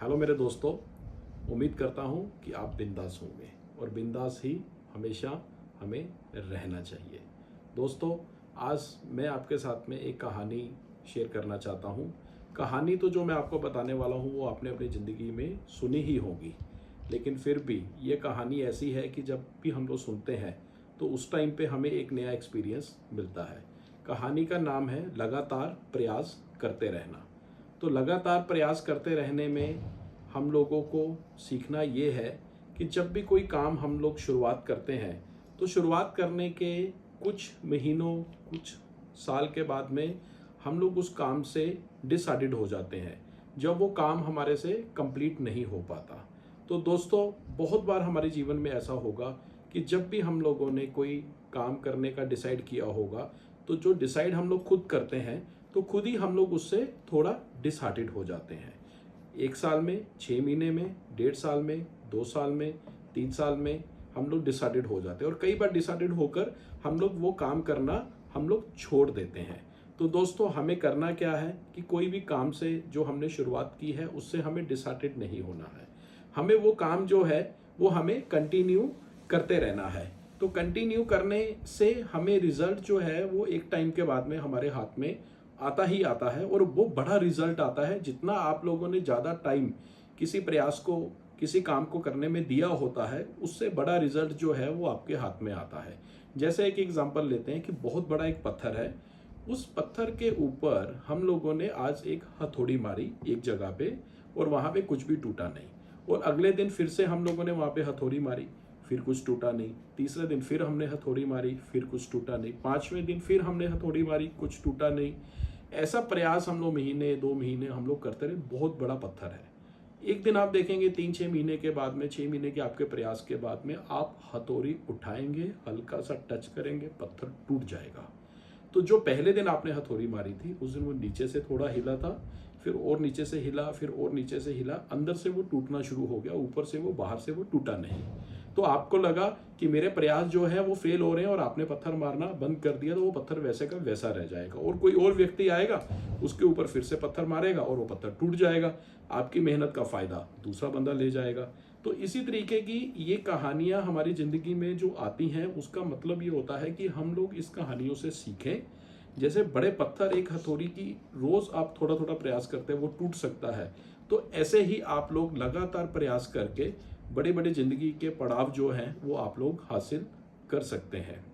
Hello मेरे दोस्तों, उम्मीद करता हूँ कि आप बिंदास होंगे और बिंदास ही हमेशा हमें रहना चाहिए। दोस्तों, आज मैं आपके साथ में एक कहानी शेयर करना चाहता हूँ। कहानी तो जो मैं आपको बताने वाला हूँ वो आपने अपनी ज़िंदगी में सुनी ही होगी, लेकिन फिर भी ये कहानी ऐसी है कि जब भी हम लोग सुनते हैं तो उस टाइम पे हमें एक नया एक्सपीरियंस मिलता है। कहानी का नाम है लगातार प्रयास करते रहना। तो लगातार प्रयास करते रहने में हम लोगों को सीखना ये है कि जब भी कोई काम हम लोग शुरुआत करते हैं तो शुरुआत करने के कुछ महीनों, कुछ साल के बाद में हम लोग उस काम से डिससैटिस्फाइड हो जाते हैं जब वो काम हमारे से कंप्लीट नहीं हो पाता। तो दोस्तों, बहुत बार हमारे जीवन में ऐसा होगा कि जब भी हम लोगों ने कोई काम करने का डिसाइड किया होगा तो जो डिसाइड हम लोग खुद करते हैं तो खुद ही हम लोग उससे थोड़ा डिसहार्टेड हो जाते हैं। 1 साल में, 6 महीने में, 1.5 साल में, 2 साल में, 3 साल में हम लोग डिसहार्टेड हो जाते हैं और कई बार डिसहार्टेड होकर हम लोग वो काम करना हम लोग छोड़ देते हैं। तो दोस्तों, हमें करना क्या है कि कोई भी काम से जो हमने शुरुआत की है उससे हमें डिसहार्टेड नहीं होना है। हमें वो काम जो है वो हमें कंटिन्यू करते रहना है। तो कंटिन्यू करने से हमें रिजल्ट जो है वो एक टाइम के बाद में हमारे हाथ में आता ही आता है और वो बड़ा रिजल्ट आता है। जितना आप लोगों ने ज़्यादा टाइम किसी प्रयास को, किसी काम को करने में दिया होता है, उससे बड़ा रिजल्ट जो है वो आपके हाथ में आता है। जैसे एक एग्जांपल लेते हैं कि बहुत बड़ा एक पत्थर है, उस पत्थर के ऊपर हम लोगों ने आज एक हथौड़ी मारी एक जगह पे और वहाँ पे कुछ भी टूटा नहीं। और अगले दिन फिर से हम लोगों ने वहाँ पे हथौड़ी मारी, फिर कुछ टूटा नहीं। तीसरे दिन फिर हमने हथौड़ी मारी, फिर कुछ टूटा नहीं। 5वें दिन फिर हमने हथौड़ी मारी, कुछ टूटा नहीं। ऐसा प्रयास हम लोग महीने 2 महीने हम लोग करते रहे। बहुत बड़ा पत्थर है। एक दिन आप देखेंगे 3-6 महीने के बाद में, 6 महीने के आपके प्रयास के बाद में आप हथौड़ी उठाएंगे, हल्का सा टच करेंगे, पत्थर टूट जाएगा। तो जो पहले दिन आपने हथौड़ी मारी थी उस दिन वो नीचे से थोड़ा हिला था, फिर और नीचे से हिला, फिर और नीचे से हिला, अंदर से वो टूटना शुरू हो गया, ऊपर से वो, बाहर से वो टूटा नहीं। तो आपको लगा कि मेरे प्रयास जो है वो फेल हो रहे हैं और आपने पत्थर मारना बंद कर दिया, तो वो पत्थर वैसे का वैसा रह जाएगा और कोई और व्यक्ति आएगा, उसके ऊपर फिर से पत्थर मारेगा और वो पत्थर टूट जाएगा। आपकी मेहनत का फायदा दूसरा बंदा ले जाएगा। तो इसी तरीके की ये कहानियां हमारी जिंदगी में जो आती हैं उसका मतलब ये होता है कि हम लोग इस कहानियों से सीखें। जैसे बड़े पत्थर, एक हथौड़ी की रोज आप थोड़ा थोड़ा प्रयास करते हैं वो टूट सकता है, तो ऐसे ही आप लोग लगातार प्रयास करके बड़े बड़े जिंदगी के पड़ाव जो हैं वो आप लोग हासिल कर सकते हैं।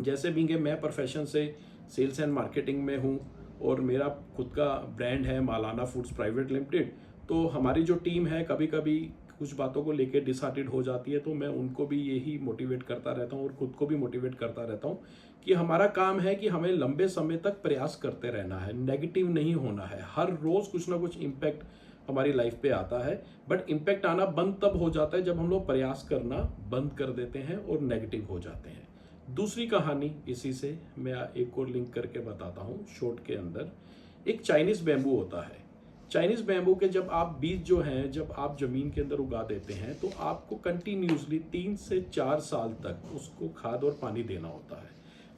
जैसे भी कि मैं प्रोफेशन से सेल्स एंड मार्केटिंग में हूँ और मेरा खुद का ब्रांड है मालाना फूड्स प्राइवेट लिमिटेड। तो हमारी जो टीम है कभी कभी कुछ बातों को लेकर डिसहार्टेड हो जाती है, तो मैं उनको भी यही मोटिवेट करता रहता हूँ और खुद को भी मोटिवेट करता रहता हूँ कि हमारा काम है कि हमें लंबे समय तक प्रयास करते रहना है, नेगेटिव नहीं होना है। हर रोज कुछ ना कुछ इम्पैक्ट हमारी लाइफ पे आता है, बट इम्पैक्ट आना बंद तब हो जाता है जब हम लोग प्रयास करना बंद कर देते हैं और नेगेटिव हो जाते हैं। दूसरी कहानी इसी से मैं एक और लिंक करके बताता हूँ शॉर्ट के अंदर। एक चाइनीज बैम्बू होता है। चाइनीज बैम्बू के जब आप बीज जो हैं जब आप जमीन के अंदर उगा देते हैं तो आपको कंटिन्यूसली 3 से 4 साल तक उसको खाद और पानी देना होता है,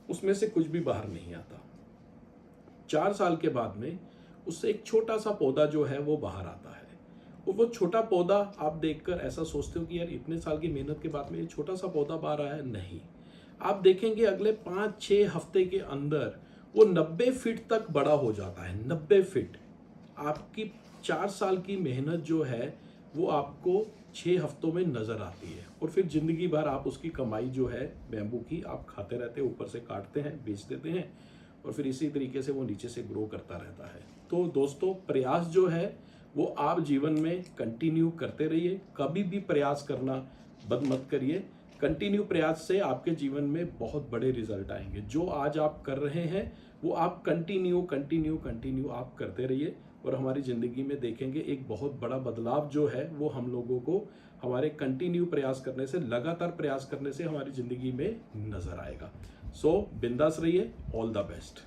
उसमें से कुछ भी बाहर नहीं आता। 4 साल के बाद में उससे एक छोटा सा पौधा जो है वो बाहर आता है और वो छोटा पौधा आप देखकर ऐसा सोचते हो कि यार इतने साल की मेहनत के बाद में ये छोटा सा पौधा बाहर आया। नहीं, आप देखेंगे अगले 5-6 हफ्ते के अंदर वो 90 फीट तक बड़ा हो जाता है। 90 फीट। आपकी 4 साल की मेहनत जो है वो आपको 6 हफ्तों में नजर आती है और फिर जिंदगी भर आप उसकी कमाई जो है बैम्बू की आप खाते रहते हैं, ऊपर से काटते हैं, बेच देते हैं और फिर इसी तरीके से वो नीचे से ग्रो करता रहता है। तो दोस्तों, प्रयास जो है वो आप जीवन में कंटिन्यू करते रहिए, कभी भी प्रयास करना बंद मत करिए। कंटिन्यू प्रयास से आपके जीवन में बहुत बड़े रिजल्ट आएंगे। जो आज आप कर रहे हैं वो आप कंटिन्यू कंटिन्यू कंटिन्यू आप करते रहिए और हमारी ज़िंदगी में देखेंगे एक बहुत बड़ा बदलाव जो है वो हम लोगों को हमारे कंटिन्यू प्रयास करने से, लगातार प्रयास करने से हमारी ज़िंदगी में नज़र आएगा। सो बिंदास रहिए। All the best.